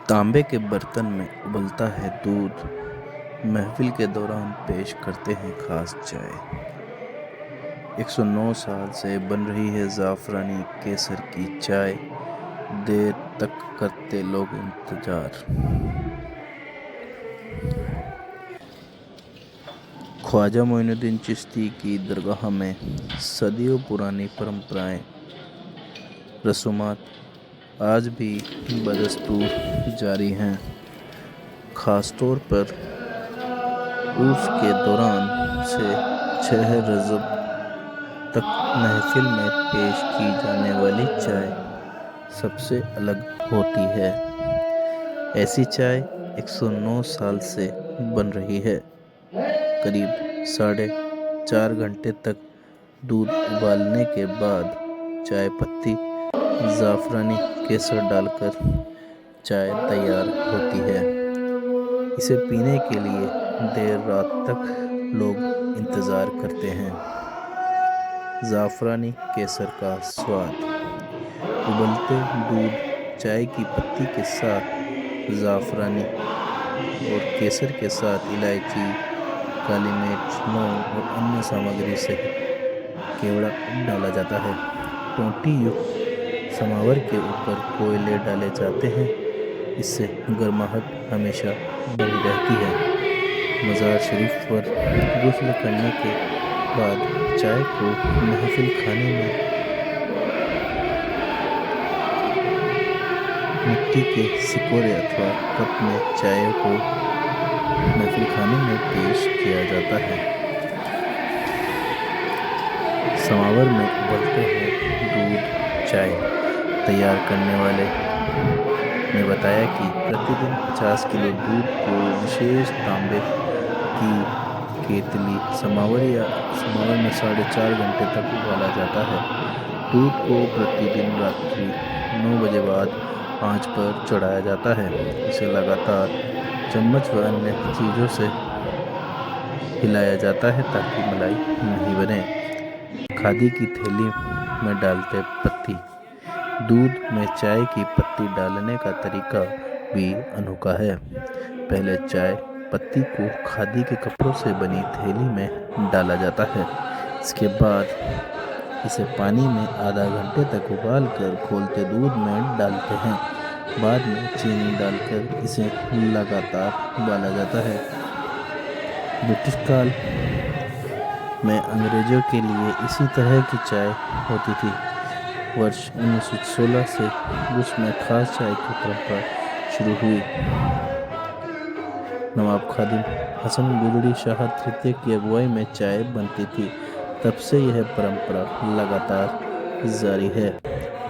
तांबे के बर्तन में उबलता है दूध। महफिल के दौरान पेश करते हैं खास चाय। 109 साल से बन रही है ज़ाफ़रानी केसर की चाय। देर तक करते लोग इंतज़ार। ख्वाजा मोइनुद्दीन चिश्ती की दरगाह में सदियों पुरानी परंपराएं, रसूमात आज भी बदस्तूर जारी हैं। ख़ास तौर पर उर्स के दौरान से 6 रजब तक महफिल में पेश की जाने वाली चाय सबसे अलग होती है। ऐसी चाय 109 साल से बन रही है। करीब 4.5 घंटे तक दूध उबालने के बाद चाय पत्ती, ज़ाफ़रानी केसर डालकर चाय तैयार होती है। इसे पीने के लिए देर रात तक लोग इंतज़ार करते हैं। ज़ाफ़रानी केसर का स्वाद। उबलते दूध, चाय की पत्ती के साथ ज़ाफ़रानी और केसर के साथ इलायची, काली मिर्च, लौंग और अन्य सामग्री सहित केवड़ा डाला जाता है। टोंटी युक्त समावर के ऊपर कोयले डाले जाते हैं। इससे गर्माहट हमेशा बनी रहती है। मज़ार शरीफ पर गुस्ल करने के बाद चाय को महफिल खाने में मिट्टी के सिकोरे अथवा कप में चाय को महफिल खाने में पेश किया जाता है। समावर में उबलते हुए दूध, चाय तैयार करने वाले ने बताया कि प्रतिदिन 50 किलो दूध को विशेष तांबे की केतली समावर में 4.5 घंटे तक उबाला जाता है। दूध को प्रतिदिन रात्रि 9 बजे बाद आंच पर चढ़ाया जाता है। इसे लगातार चम्मच व अन्य चीज़ों से हिलाया जाता है ताकि मलाई नहीं बने। खादी की थैली में डालते पत्ती। दूध में चाय की पत्ती डालने का तरीका भी अनोखा है। पहले चाय पत्ती को खादी के कपड़ों से बनी थैली में डाला जाता है। इसके बाद इसे पानी में आधा घंटे तक उबाल कर खौलते दूध में डालते हैं। बाद में चीनी डालकर इसे लगातार उबाला जाता है। ब्रिटिश काल में अंग्रेजों के लिए इसी तरह की चाय होती थी। वर्ष 1916 से उसमें खास चाय की परंपरा शुरू हुई। नवाब खादिम हसन गुजरी शाह तृतीय की अगुवाई में चाय बनती थी। तब से यह परंपरा लगातार जारी है।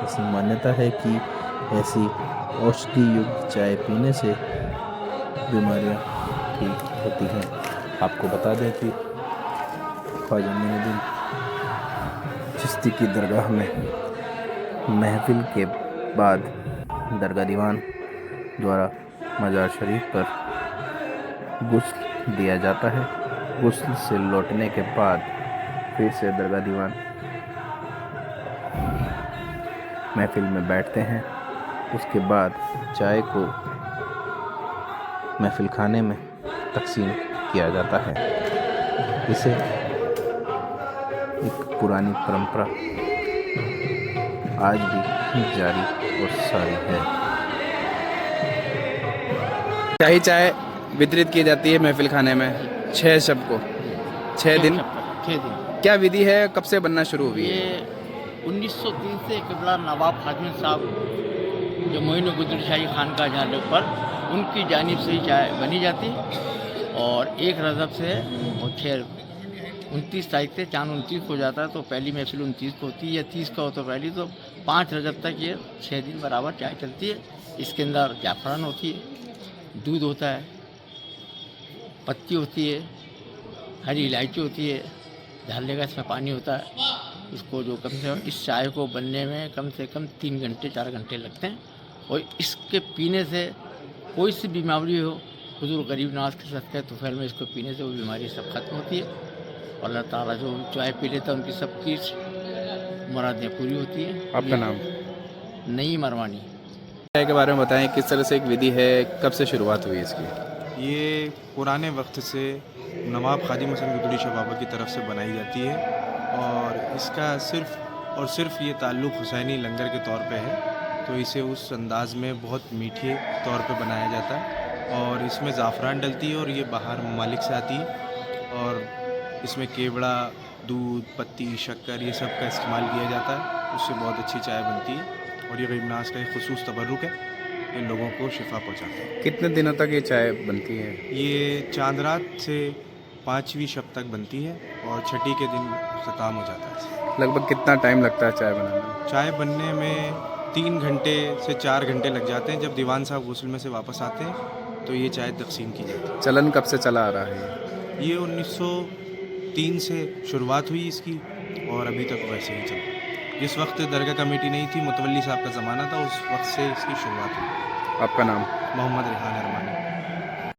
ऐसी मान्यता है कि ऐसी औषधि युक्त चाय पीने से बीमारियां ठीक होती हैं। आपको बता दें कि ख्वाजा मोइनुद्दीन चिश्ती की दरगाह में महफिल के बाद दरगाह दीवान द्वारा मज़ार शरीफ पर गुस्ल दिया जाता है। गुस्ल से लौटने के बाद फिर से दरगाह दीवान महफिल में बैठते हैं। उसके बाद चाय को महफिल खाने में तकसीम किया जाता है। इसे एक पुरानी परंपरा आज भी जारी और सारी है। शाही चाय वितरित की जाती है महफिल खाने में 6 शब को 6 दिन। 6 दिन। क्या विधि है, कब से बनना शुरू हुई है? ये 1903 से किबला नवाब खादिम साहब जो मोइन गुजर शाही खान का जाने पर उनकी जानिब से ही चाय बनी जाती और 1 रजब से और 29 तारीख से चांद 29 हो जाता है तो पहली महफिल 29 को होती है या 30 का हो तो पहली, तो 5 रजब तक ये 6 दिन बराबर चाय चलती है। इसके अंदर जाफरान होती है, दूध होता है, पत्ती होती है, हरी इलायची होती है, डालने का इसमें पानी होता है। इसको जो कम से कम इस चाय को बनने में कम से कम 3 घंटे 4 घंटे लगते हैं और इसके पीने से कोई सी बीमारी हो, हुजूर गरीब नवाज के सदक़े तुफ़ैल में इसको पीने से वो बीमारी सब खत्म होती है और अल्लाह ताला जो चाय पी लेता है उनकी सबकी मुरादें पूरी होती हैं। आपका नाम? नईम अरवानी। चाय के बारे में बताएं, किस तरह से एक विधि है, कब से शुरुआत हुई इसकी? ये पुराने वक्त से नवाब ख्वाजा मसलन गुदड़ी शाह बाबा की तरफ से बनाई जाती है और इसका सिर्फ़ और सिर्फ ये ताल्लुक़ हुसैनी लंगर के तौर पे है। तो इसे उस अंदाज़ में बहुत मीठे तौर पे बनाया जाता है और इसमें ज़ाफ़रान डलती है और ये बाहर ममालिक से आती है और इसमें केवड़ा, दूध, पत्ती, शक्कर ये सब का इस्तेमाल किया जाता है। उससे बहुत अच्छी चाय बनती है और ये गरीबनाज का एक ख़ुसूस तबर्रुक है, ये लोगों को शिफा पहुँचाता है। कितने दिनों तक ये चाय बनती है? ये चांद रात से 5वीं शब तक बनती है और छठी के दिन ख़त्म हो जाता है। लगभग कितना टाइम लगता है चाय बनाने में? चाय बनने में 3 घंटे से 4 घंटे लग जाते हैं। जब दीवान साहब गुस्ल में से वापस आते हैं तो ये चाय तकसीम की जाती है। चलन कब से चला आ रहा है? ये 1903 से शुरुआत हुई इसकी और अभी तक वैसे ही चल रहा है। जिस वक्त दरगाह कमेटी नहीं थी, मुतवल्ली साहब का ज़माना था, उस वक्त से इसकी शुरुआत हुई। आपका नाम? मोहम्मद रेहान अरमान।